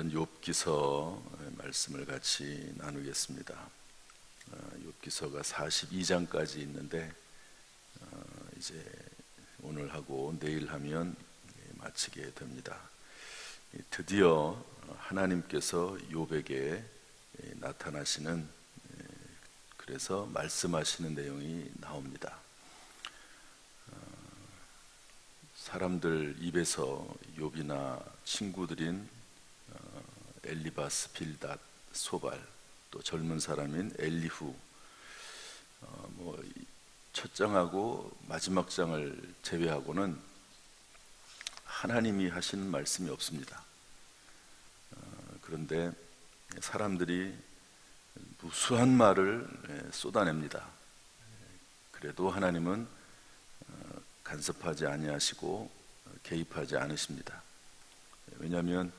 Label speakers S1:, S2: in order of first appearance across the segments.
S1: 오늘은 욥기서 말씀을 같이 나누겠습니다. 욥기서가 42장까지 있는데 이제 오늘 하고 내일 하면 마치게 됩니다. 드디어 하나님께서 욥에게 나타나시는, 그래서 말씀하시는 내용이 나옵니다. 사람들 입에서 욥이나 친구들인 엘리바스, 빌닷, 소발, 또 젊은 사람인 엘리후, 첫 장하고 마지막 장을 제외하고는 하나님이 하시는 말씀이 없습니다. 그런데 사람들이 무수한 말을 쏟아냅니다. 그래도 하나님은 간섭하지 아니하시고 개입하지 않으십니다. 왜냐하면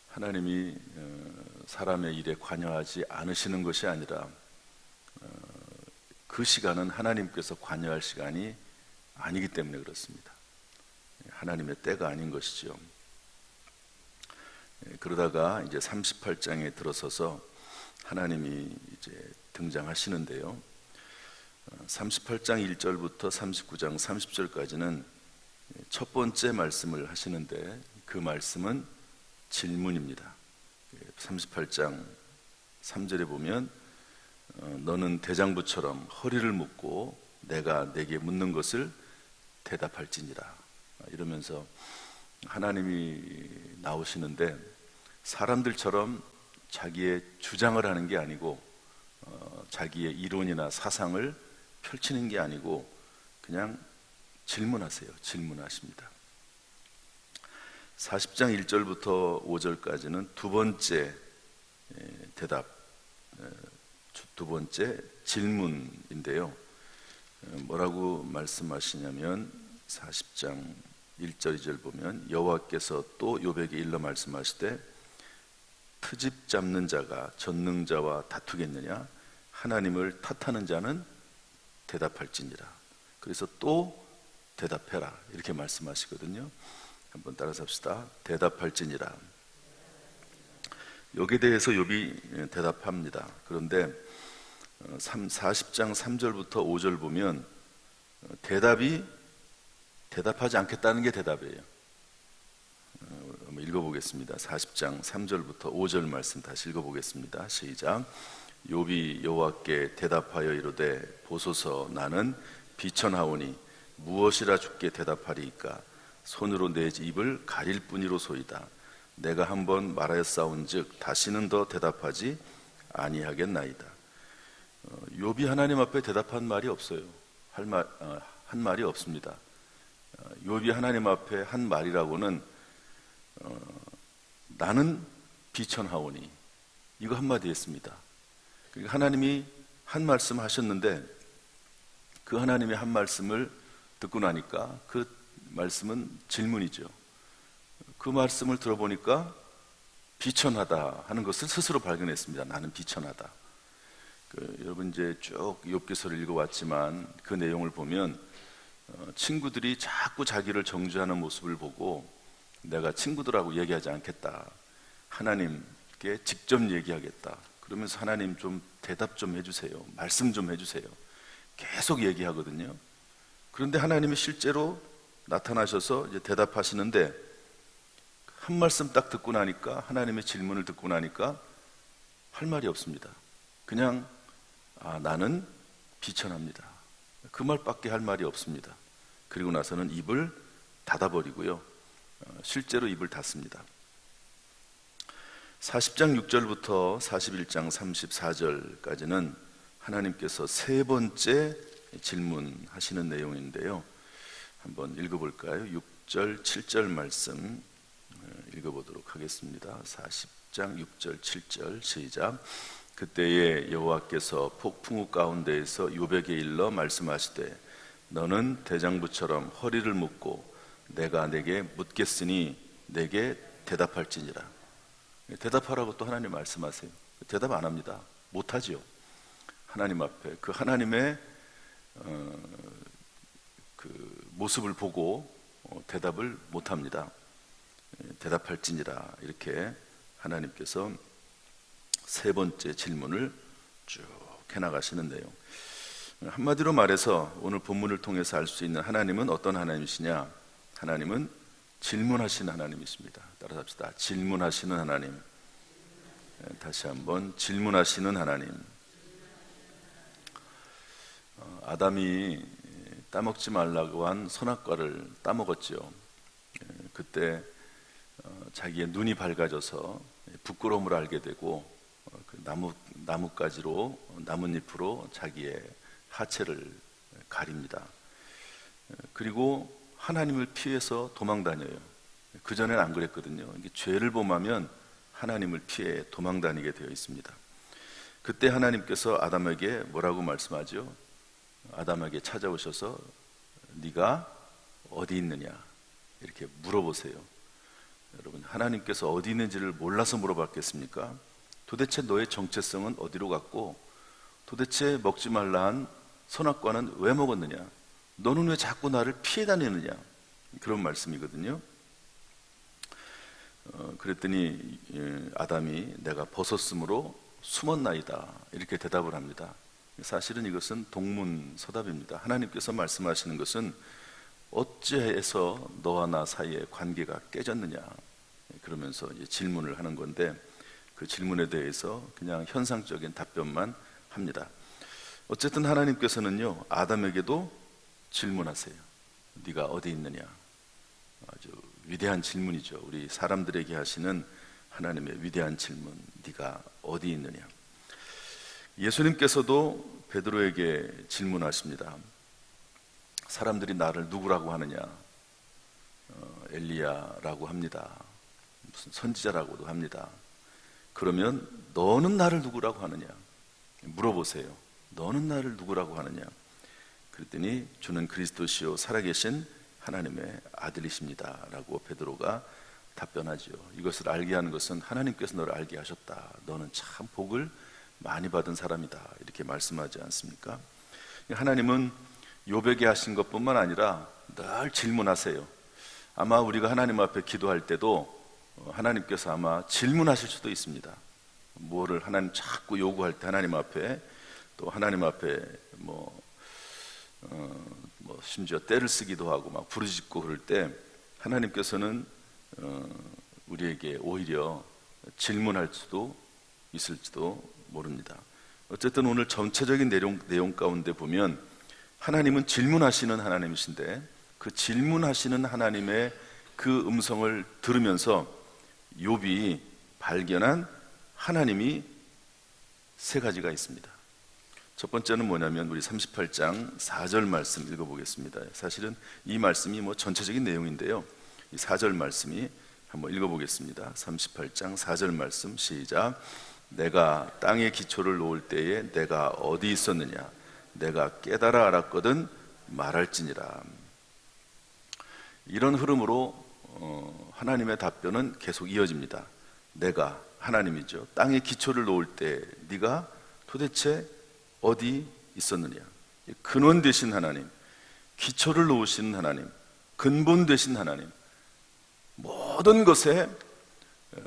S1: 하나님이 사람의 일에 관여하지 않으시는 것이 아니라 그 시간은 하나님께서 관여할 시간이 아니기 때문에 그렇습니다. 하나님의 때가 아닌 것이죠. 그러다가 이제 38장에 들어서서 하나님이 이제 등장하시는데요. 38장 1절부터 39장 30절까지는 첫 번째 말씀을 하시는데 그 말씀은 질문입니다. 38장 3절에 보면 너는 대장부처럼 허리를 묶고 내가 내게 묻는 것을 대답할지니라, 이러면서 하나님이 나오시는데 사람들처럼 자기의 주장을 하는 게 아니고 자기의 이론이나 사상을 펼치는 게 아니고 그냥 질문하세요. 질문하십니다. 40장 1절부터 5절까지는 두 번째 대답, 두 번째 질문인데요. 뭐라고 말씀하시냐면 40장 1절 2절 보면 여호와께서 또 욥에게 일러 말씀하시되 트집 잡는 자가 전능자와 다투겠느냐, 하나님을 탓하는 자는 대답할지니라. 그래서 또 대답해라, 이렇게 말씀하시거든요. 한번 따라서 합시다. 대답할지니라. 여기에 대해서 욥이 대답합니다. 그런데 40장 3절부터 5절 보면 대답하지 않겠다는 게 대답이에요. 한번 읽어보겠습니다. 40장 3절부터 5절 말씀 다시 읽어보겠습니다. 시작. 욥이 여호와께 대답하여 이르되 보소서, 나는 비천하오니 무엇이라 주께 대답하리이까? 손으로 내 입을 가릴 뿐이로소이다. 내가 한번 말하였사온즉 다시는 더 대답하지 아니하겠나이다. 욥이 하나님 앞에 대답한 말이 없어요. 한 말이 없습니다. 욥이 하나님 앞에 한 말이라고는 나는 비천하오니, 이거 한마디 했습니다. 그러니까 하나님이 한 말씀 하셨는데 그 하나님의 한 말씀을 듣고 나니까 그 말씀은 질문이죠. 그 말씀을 들어보니까 비천하다 하는 것을 스스로 발견했습니다. 나는 비천하다. 여러분 이제 쭉 욥기서를 읽어왔지만 그 내용을 보면 친구들이 자꾸 자기를 정죄하는 모습을 보고 내가 친구들하고 얘기하지 않겠다, 하나님께 직접 얘기하겠다, 그러면서 하나님 좀 대답 좀 해주세요, 말씀 좀 해주세요, 계속 얘기하거든요. 그런데 하나님이 실제로 나타나셔서 이제 대답하시는데 한 말씀 딱 듣고 나니까, 하나님의 질문을 듣고 나니까 할 말이 없습니다. 그냥 나는 비천합니다, 그 말밖에 할 말이 없습니다. 그리고 나서는 입을 닫아버리고요, 실제로 입을 닫습니다. 40장 6절부터 41장 34절까지는 하나님께서 세 번째 질문하시는 내용인데요. 한번 읽어볼까요? 6절 7절 말씀 읽어보도록 하겠습니다. 40장 6절 7절 시작. 그때에 여호와께서 폭풍우 가운데에서 욥에게 일러 말씀하시되 너는 대장부처럼 허리를 묶고 내가 내게 묻겠으니 내게 대답할지니라. 대답하라고 또 하나님 말씀하세요. 대답 안 합니다. 못하지요. 하나님 앞에 그 하나님의 그 모습을 보고 대답을 못합니다. 대답할지니라 이렇게 하나님께서 세 번째 질문을 쭉 해나가시는 내용. 한마디로 말해서 오늘 본문을 통해서 알 수 있는 하나님은 어떤 하나님이시냐? 하나님은 질문하시는 하나님이십니다. 따라서 합시다. 질문하시는 하나님. 다시 한번 질문하시는 하나님. 아담이 따먹지 말라고 한 선악과를 따먹었죠. 그때 자기의 눈이 밝아져서 부끄러움을 알게 되고 그 나뭇가지로 나뭇잎으로 자기의 하체를 가립니다. 그리고 하나님을 피해서 도망 다녀요. 그전엔 안 그랬거든요. 죄를 범하면 하나님을 피해 도망 다니게 되어 있습니다. 그때 하나님께서 아담에게 뭐라고 말씀하죠? 아담에게 찾아오셔서 네가 어디 있느냐 이렇게 물어보세요. 여러분, 하나님께서 어디 있는지를 몰라서 물어봤겠습니까? 도대체 너의 정체성은 어디로 갔고 도대체 먹지 말라 한 선악과는 왜 먹었느냐? 너는 왜 자꾸 나를 피해 다니느냐? 그런 말씀이거든요. 그랬더니 아담이 내가 벗었으므로 숨었나이다 이렇게 대답을 합니다. 사실은 이것은 동문서답입니다. 하나님께서 말씀하시는 것은 어찌해서 너와 나 사이의 관계가 깨졌느냐 그러면서 이제 질문을 하는 건데 그 질문에 대해서 그냥 현상적인 답변만 합니다. 어쨌든 하나님께서는요 아담에게도 질문하세요. 네가 어디 있느냐? 아주 위대한 질문이죠. 우리 사람들에게 하시는 하나님의 위대한 질문. 네가 어디 있느냐? 예수님께서도 베드로에게 질문하십니다. 사람들이 나를 누구라고 하느냐? 엘리야라고 합니다. 무슨 선지자라고도 합니다. 그러면 너는 나를 누구라고 하느냐? 물어보세요. 너는 나를 누구라고 하느냐? 그랬더니 주는 그리스도시요 살아계신 하나님의 아들이십니다 라고 베드로가 답변하죠. 이것을 알게 하는 것은 하나님께서 너를 알게 하셨다. 너는 참 복을 많이 받은 사람이다 이렇게 말씀하지 않습니까? 하나님은 욥에게 하신 것뿐만 아니라 늘 질문하세요. 아마 우리가 하나님 앞에 기도할 때도 하나님께서 아마 질문하실 수도 있습니다. 뭐를 하나님 자꾸 요구할 때 하나님 앞에 또 하나님 앞에 심지어 때를 쓰기도 하고 막 부르짖고 그럴 때 하나님께서는 우리에게 오히려 질문할 수도 있을지도 모릅니다. 어쨌든 오늘 전체적인 내용 가운데 보면 하나님은 질문하시는 하나님이신데 그 질문하시는 하나님의 그 음성을 들으면서 욥이 발견한 하나님이 세 가지가 있습니다. 첫 번째는 뭐냐면 우리 38장 4절 말씀 읽어보겠습니다. 사실은 이 말씀이 전체적인 내용인데요. 이 4절 말씀이 한번 읽어보겠습니다. 38장 4절 말씀 시작. 내가 땅에 기초를 놓을 때에 내가 어디 있었느냐? 내가 깨달아 알았거든 말할지니라. 이런 흐름으로 하나님의 답변은 계속 이어집니다. 내가 하나님이죠. 땅에 기초를 놓을 때 네가 도대체 어디 있었느냐? 근원 되신 하나님, 기초를 놓으시는 하나님, 근본 되신 하나님, 모든 것의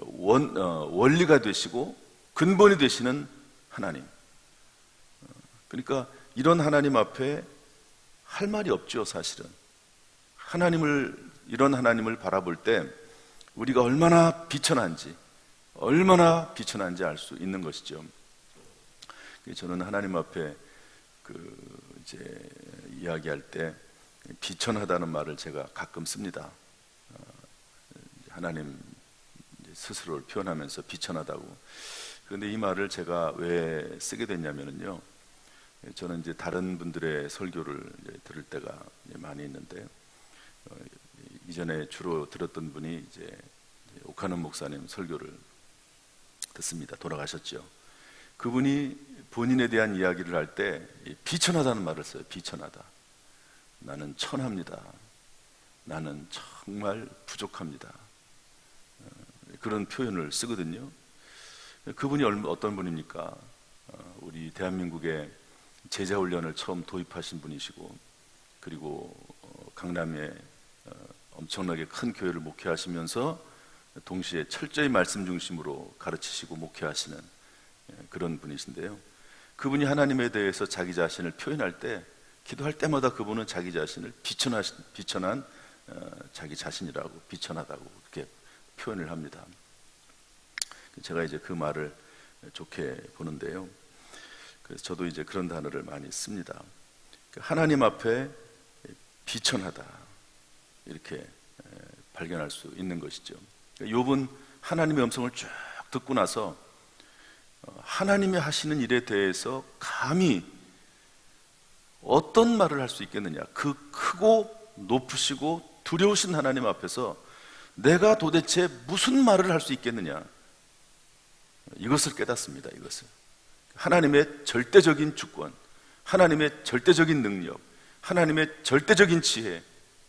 S1: 원리가 되시고 근본이 되시는 하나님. 그러니까 이런 하나님 앞에 할 말이 없죠. 사실은 이런 하나님을 바라볼 때 우리가 얼마나 비천한지 알 수 있는 것이죠. 저는 하나님 앞에 이제 이야기할 때 비천하다는 말을 제가 가끔 씁니다. 하나님 스스로를 표현하면서 비천하다고. 그런데 이 말을 제가 왜 쓰게 됐냐면요. 저는 이제 다른 분들의 설교를 이제 들을 때가 많이 있는데 이전에 주로 들었던 분이 이제 오카는 목사님 설교를 듣습니다. 돌아가셨죠. 그분이 본인에 대한 이야기를 할 때 비천하다는 말을 써요. 비천하다. 나는 천합니다. 나는 정말 부족합니다. 그런 표현을 쓰거든요. 그분이 어떤 분입니까? 우리 대한민국에 제자훈련을 처음 도입하신 분이시고 그리고 강남에 엄청나게 큰 교회를 목회하시면서 동시에 철저히 말씀 중심으로 가르치시고 목회하시는 그런 분이신데요. 그분이 하나님에 대해서 자기 자신을 표현할 때, 기도할 때마다 그분은 자기 자신을 비천한 자기 자신이라고, 비천하다고 그렇게 표현을 합니다. 제가 이제 그 말을 좋게 보는데요. 그래서 저도 이제 그런 단어를 많이 씁니다. 하나님 앞에 비천하다, 이렇게 발견할 수 있는 것이죠. 욥은 하나님의 음성을 쭉 듣고 나서 하나님이 하시는 일에 대해서 감히 어떤 말을 할 수 있겠느냐, 그 크고 높으시고 두려우신 하나님 앞에서 내가 도대체 무슨 말을 할 수 있겠느냐, 이것을 깨닫습니다. 이것을 하나님의 절대적인 주권, 하나님의 절대적인 능력, 하나님의 절대적인 지혜,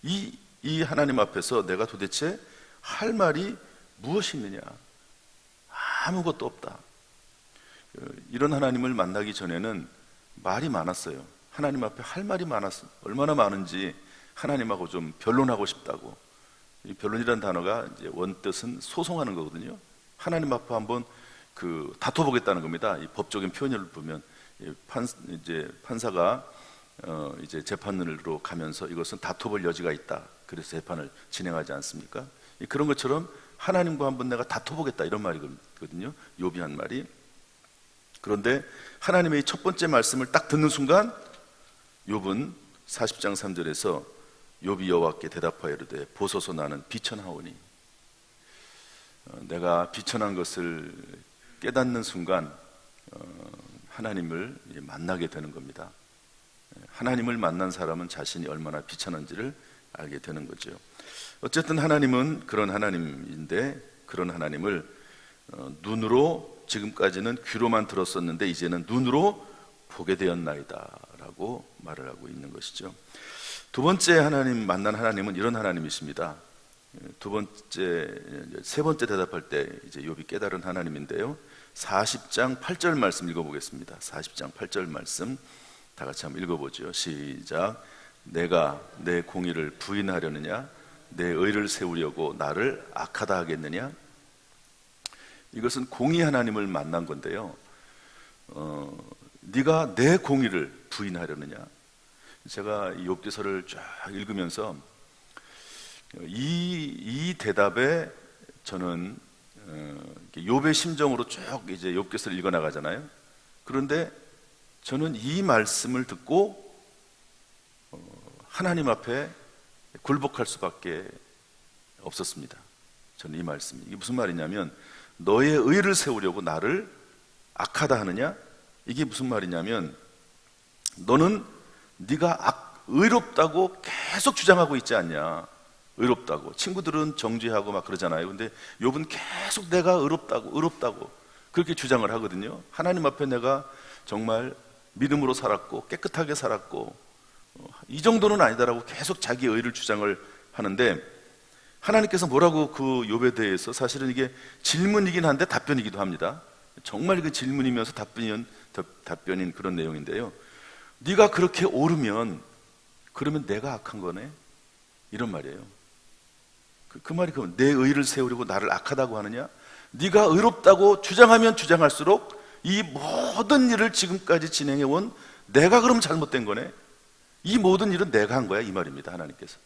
S1: 이 하나님 앞에서 내가 도대체 할 말이 무엇이 있느냐, 아무것도 없다. 이런 하나님을 만나기 전에는 말이 많았어요. 하나님 앞에 할 말이 많았어요. 얼마나 많은지 하나님하고 좀 변론하고 싶다고. 이 변론이라는 단어가 이제 원뜻은 소송하는 거거든요. 하나님 앞에 한번 다퉈보겠다는 겁니다. 이 법적인 표현을 보면 이제 판사가 이제 재판으로 가면서 이것은 다퉈볼 여지가 있다, 그래서 재판을 진행하지 않습니까? 그런 것처럼 하나님과 한번 내가 다퉈보겠다, 이런 말이거든요. 욥이 한 말이. 그런데 하나님의 첫 번째 말씀을 딱 듣는 순간 욥은 40장 3절에서 욥이 여호와께 대답하여 이르되 보소서 나는 비천하오니. 내가 비천한 것을 깨닫는 순간 하나님을 만나게 되는 겁니다. 하나님을 만난 사람은 자신이 얼마나 비천한지를 알게 되는 거죠. 어쨌든 하나님은 그런 하나님인데, 그런 하나님을 눈으로, 지금까지는 귀로만 들었었는데 이제는 눈으로 보게 되었나이다 라고 말을 하고 있는 것이죠. 두 번째 하나님, 만난 하나님은 이런 하나님이십니다. 세 번째 대답할 때 이제 욥이 깨달은 하나님인데요. 40장 8절 말씀 읽어보겠습니다. 40장 8절 말씀 다 같이 한번 읽어보죠. 시작. 내가 내 공의를 부인하려느냐, 내 의를 세우려고 나를 악하다 하겠느냐. 이것은 공의 하나님을 만난 건데요. 네가 내 공의를 부인하려느냐. 제가 이 욥기서를 쫙 읽으면서 이 대답에 저는 욥의 심정으로 쭉 이제 욥기서를 읽어 나가잖아요. 그런데 저는 이 말씀을 듣고 하나님 앞에 굴복할 수밖에 없었습니다. 저는 이 말씀, 이게 무슨 말이냐면, 너의 의를 세우려고 나를 악하다 하느냐? 이게 무슨 말이냐면, 너는 네가 의롭다고 계속 주장하고 있지 않냐? 의롭다고. 친구들은 정죄하고 막 그러잖아요. 근데 욥은 계속 내가 의롭다고 그렇게 주장을 하거든요. 하나님 앞에 내가 정말 믿음으로 살았고 깨끗하게 살았고 이 정도는 아니다라고 계속 자기 의를 주장을 하는데, 하나님께서 뭐라고 그 욥에 대해서, 사실은 이게 질문이긴 한데 답변이기도 합니다. 정말 그 질문이면서 답변인 그런 내용인데요. 네가 그렇게 옳으면 그러면 내가 악한 거네, 이런 말이에요. 그 말이 그러면 내 의를 세우려고 나를 악하다고 하느냐? 네가 의롭다고 주장하면 주장할수록 이 모든 일을 지금까지 진행해온 내가 그럼 잘못된 거네? 이 모든 일은 내가 한 거야, 이 말입니다. 하나님께서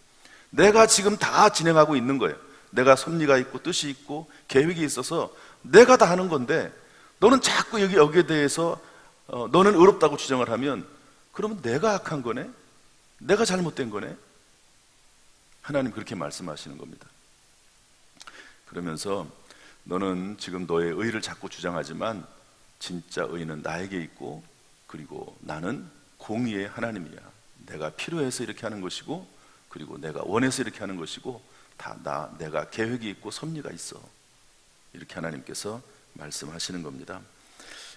S1: 내가 지금 다 진행하고 있는 거예요. 내가 섭리가 있고 뜻이 있고 계획이 있어서 내가 다 하는 건데, 너는 자꾸 여기에 대해서 너는 의롭다고 주장을 하면 그러면 내가 악한 거네? 내가 잘못된 거네? 하나님 그렇게 말씀하시는 겁니다. 그러면서 너는 지금 너의 의를 자꾸 주장하지만 진짜 의는 나에게 있고, 그리고 나는 공의의 하나님이야. 내가 필요해서 이렇게 하는 것이고, 그리고 내가 원해서 이렇게 하는 것이고, 다 내가 계획이 있고 섭리가 있어. 이렇게 하나님께서 말씀하시는 겁니다.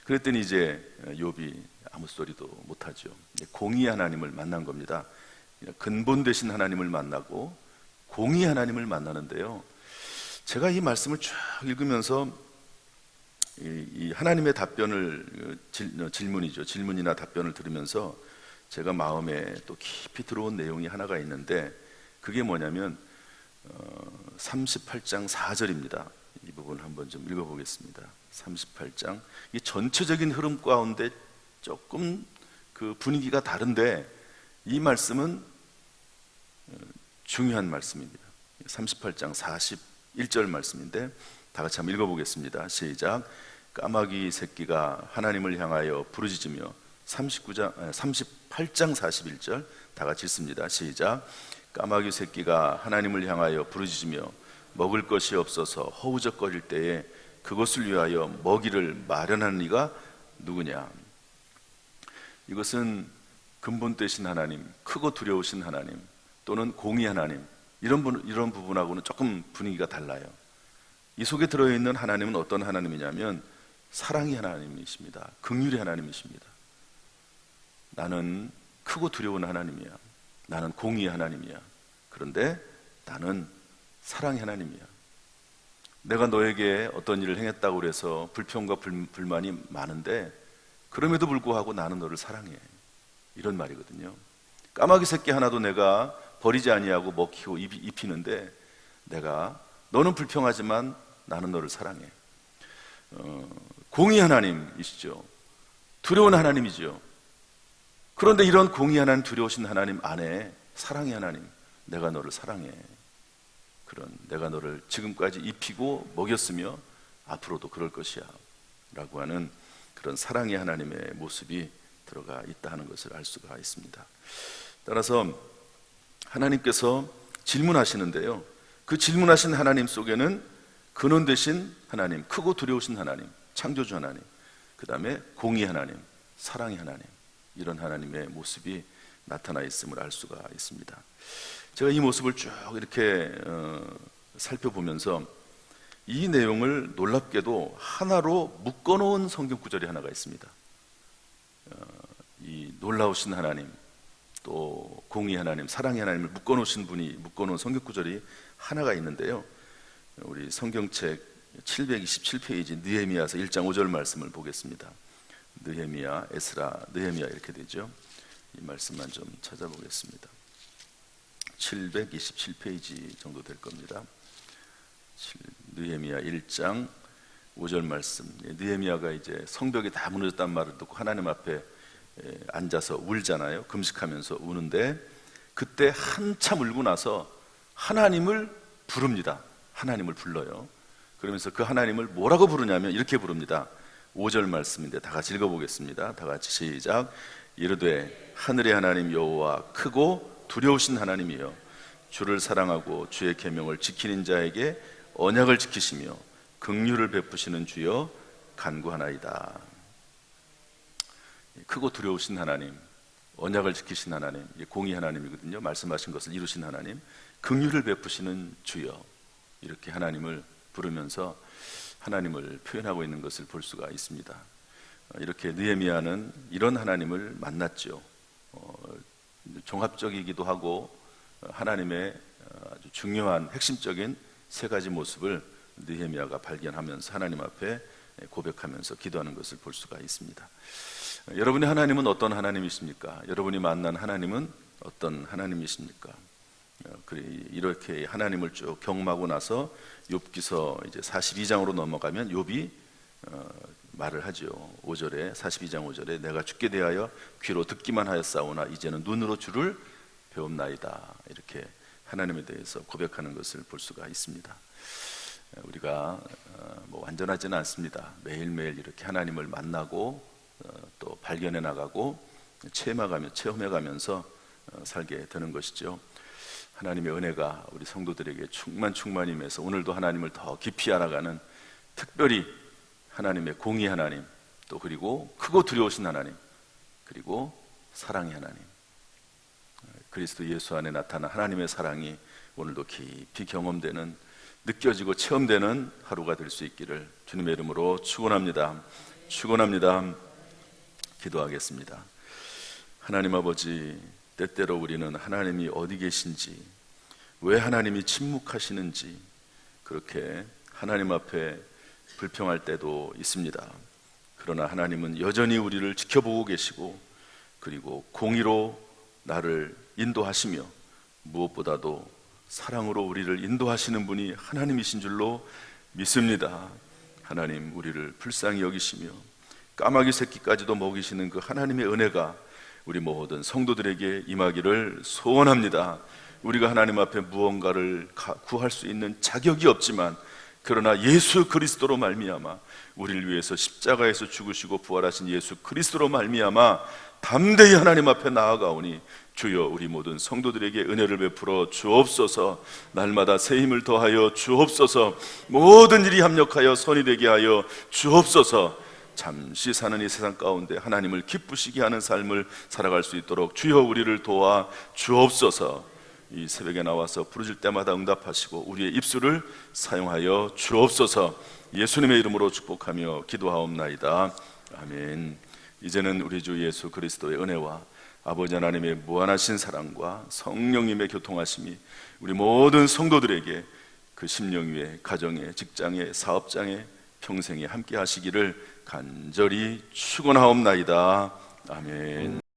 S1: 그랬더니 이제 욥이 아무 소리도 못하죠. 공의의 하나님을 만난 겁니다. 근본 되신 하나님을 만나고 공의의 하나님을 만나는데요. 제가 이 말씀을 쭉 읽으면서 이 하나님의 답변을, 질문이나 답변을 들으면서 제가 마음에 또 깊이 들어온 내용이 하나가 있는데, 그게 뭐냐면 38장 4절입니다. 이 부분을 한번 좀 읽어보겠습니다. 38장. 이 전체적인 흐름 가운데 조금 그 분위기가 다른데 이 말씀은 중요한 말씀입니다. 38장 41절 말씀인데 다 같이 한번 읽어보겠습니다. 시작. 까마귀 새끼가 하나님을 향하여 부르짖으며 38장 41절 다 같이 읽습니다. 시작. 까마귀 새끼가 하나님을 향하여 부르짖으며 먹을 것이 없어서 허우적거릴 때에 그것을 위하여 먹이를 마련하는 이가 누구냐. 이것은 근본 되신 하나님, 크고 두려우신 하나님, 또는 공의 하나님, 이런 부분하고는 조금 분위기가 달라요. 이 속에 들어있는 하나님은 어떤 하나님이냐면 사랑의 하나님이십니다. 긍휼의 하나님이십니다. 나는 크고 두려운 하나님이야. 나는 공의의 하나님이야. 그런데 나는 사랑의 하나님이야. 내가 너에게 어떤 일을 행했다고 해서 불평과 불만이 많은데 그럼에도 불구하고 나는 너를 사랑해. 이런 말이거든요. 까마귀 새끼 하나도 내가 버리지 아니하고 먹히고 입히는데 내가 너는 불평하지만 나는 너를 사랑해. 공의 하나님이시죠. 두려운 하나님이죠. 그런데 이런 공의 하나님, 두려우신 하나님 안에 사랑의 하나님, 내가 너를 사랑해. 그런 내가 너를 지금까지 입히고 먹였으며 앞으로도 그럴 것이야 라고 하는 그런 사랑의 하나님의 모습이 들어가 있다 하는 것을 알 수가 있습니다. 따라서 하나님께서 질문하시는데요, 그 질문하신 하나님 속에는 근원 되신 하나님, 크고 두려우신 하나님, 창조주 하나님, 그 다음에 공의 하나님, 사랑의 하나님, 이런 하나님의 모습이 나타나 있음을 알 수가 있습니다. 제가 이 모습을 쭉 이렇게 살펴보면서 이 내용을 놀랍게도 하나로 묶어놓은 성경 구절이 하나가 있습니다. 이 놀라우신 하나님, 또 공의 하나님, 사랑의 하나님을 묶어놓은 성경 구절이 하나가 있는데요, 우리 성경책 727페이지 느헤미야서 1장 5절 말씀을 보겠습니다. 느헤미야, 에스라, 느헤미야 이렇게 되죠. 이 말씀만 좀 찾아보겠습니다. 727페이지 정도 될 겁니다. 느헤미야 1장 5절 말씀. 느헤미야가 이제 성벽이 다 무너졌다는 말을 듣고 하나님 앞에 앉아서 울잖아요. 금식하면서 우는데 그때 한참 울고 나서 하나님을 부릅니다. 하나님을 불러요. 그러면서 그 하나님을 뭐라고 부르냐면 이렇게 부릅니다. 5절 말씀인데 다 같이 읽어보겠습니다. 다 같이 시작. 이르되 하늘의 하나님 여호와 크고 두려우신 하나님이여 주를 사랑하고 주의 계명을 지키는 자에게 언약을 지키시며 긍휼을 베푸시는 주여 간구하나이다. 크고 두려우신 하나님, 언약을 지키신 하나님, 공의 하나님이거든요. 말씀하신 것을 이루신 하나님, 긍휼을 베푸시는 주여, 이렇게 하나님을 부르면서 하나님을 표현하고 있는 것을 볼 수가 있습니다. 이렇게 느헤미야는 이런 하나님을 만났죠. 종합적이기도 하고 하나님의 아주 중요한 핵심적인 세 가지 모습을 느헤미야가 발견하면서 하나님 앞에 고백하면서 기도하는 것을 볼 수가 있습니다. 여러분의 하나님은 어떤 하나님이십니까? 여러분이 만난 하나님은 어떤 하나님이십니까? 이렇게 하나님을 쭉 경험하고 나서 욥기서 이제 42장으로 넘어가면 욥이 말을 하죠. 5절에 42장 5절에 내가 주께 대하여 귀로 듣기만 하였사오나 이제는 눈으로 주를 배움나이다. 이렇게 하나님에 대해서 고백하는 것을 볼 수가 있습니다. 우리가 완전하지는 않습니다. 매일매일 이렇게 하나님을 만나고 또 발견해 나가고 체험해가면서 살게 되는 것이죠. 하나님의 은혜가 우리 성도들에게 충만히 임해서 오늘도 하나님을 더 깊이 알아가는, 특별히 하나님의 공의 하나님, 또 그리고 크고 두려우신 하나님, 그리고 사랑의 하나님, 그리스도 예수 안에 나타난 하나님의 사랑이 오늘도 깊이 경험되는, 느껴지고 체험되는 하루가 될 수 있기를 주님의 이름으로 축원합니다. 기도하겠습니다. 하나님 아버지, 때때로 우리는 하나님이 어디 계신지, 왜 하나님이 침묵하시는지 그렇게 하나님 앞에 불평할 때도 있습니다. 그러나 하나님은 여전히 우리를 지켜보고 계시고, 그리고 공의로 나를 인도하시며 무엇보다도 사랑으로 우리를 인도하시는 분이 하나님이신 줄로 믿습니다. 하나님, 우리를 불쌍히 여기시며 까마귀 새끼까지도 먹이시는 그 하나님의 은혜가 우리 모든 성도들에게 임하기를 소원합니다. 우리가 하나님 앞에 무언가를 구할 수 있는 자격이 없지만, 그러나 예수 그리스도로 말미암아, 우리를 위해서 십자가에서 죽으시고 부활하신 예수 그리스도로 말미암아 담대히 하나님 앞에 나아가오니, 주여 우리 모든 성도들에게 은혜를 베풀어 주옵소서. 날마다 새 힘을 더하여 주옵소서. 모든 일이 합력하여 선이 되게 하여 주옵소서. 잠시 사는 이 세상 가운데 하나님을 기쁘시게 하는 삶을 살아갈 수 있도록 주여 우리를 도와 주옵소서. 이 새벽에 나와서 부르실 때마다 응답하시고 우리의 입술을 사용하여 주옵소서. 예수님의 이름으로 축복하며 기도하옵나이다. 아멘. 이제는 우리 주 예수 그리스도의 은혜와 아버지 하나님의 무한하신 사랑과 성령님의 교통하심이 우리 모든 성도들에게 그 심령 위에, 가정에, 직장에, 사업장에, 평생에 함께 하시기를 간절히 축원하옵나이다. 아멘.